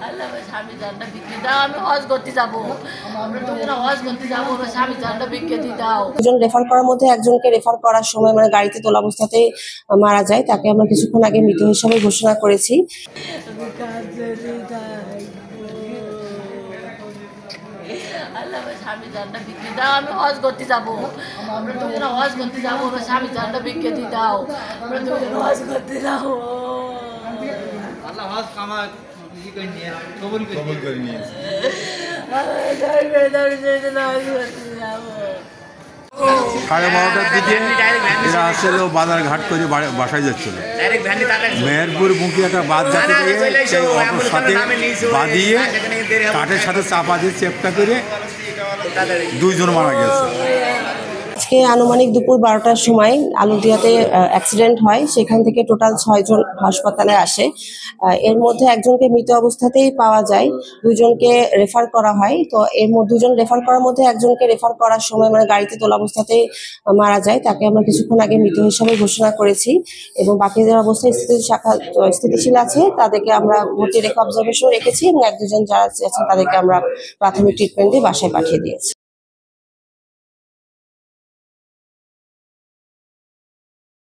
আল্লাহ আমার স্বামী জানটা বিক্রি দাও, আমি হজ করতে যাবো, আমরা দুজনে হজ করতে যাবো, আমার স্বামী জানটা বিক্রি দিয়ে দাও। দুজন রেফার করার মধ্যে একজনকে রেফার করার সময় মানে গাড়িতে তোলা অবস্থাতেই মারা যায়। তাকে আমরা কিছুক্ষণ আগে মৃত হিসাবে ঘোষণা করেছি। আল্লাহ আমার স্বামী জানটা বিক্রি দাও, আমি হজ করতে যাবো, আমরা দুজনে হজ করতে যাবো, আমার স্বামী জানটা বিক্রি দিয়ে দাও, আমরা দুজনে হজ করতে যাবো। আল্লাহ হজ কামায় কবুল করে নিয়েছে। সাড়ে 12টার দিকে এরা আসছিল বাজারঘাট করে বাসায় যাচ্ছিল। মেহেরপুর মুখী একটা বাদ যাতে সেই অটোর সাথে বাঁধিয়ে কাঠের সাথে চাপা দিয়ে চেপটা করে দুইজন মারা গেছে। আজকে আনুমানিক দুপুর 12টার সময় আলুদিয়াতে অ্যাক্সিডেন্ট হয়। সেখান থেকে টোটাল 6 জন হাসপাতালে আসে। এর মধ্যে একজনকে মৃত অবস্থাতেই পাওয়া যায়, দুজনকে রেফার করা হয়। তো এর মধ্যে দুজন রেফার করার মধ্যে একজনকে রেফার করার সময় মানে গাড়িতে তোলা অবস্থাতেই মারা যায়। তাকে আমরা কিছুক্ষণ আগে মৃত হিসাবে ঘোষণা করেছি এবং বাকিদের অবস্থা স্থিতিশীল আছে। তাদেরকে আমরা ভর্তি রেখে অবজারভেশন রেখেছি এবং 1-2 জন যারা আছেন তাদেরকে আমরা প্রাথমিক ট্রিটমেন্ট দিয়ে বাসায় পাঠিয়ে দিয়েছি।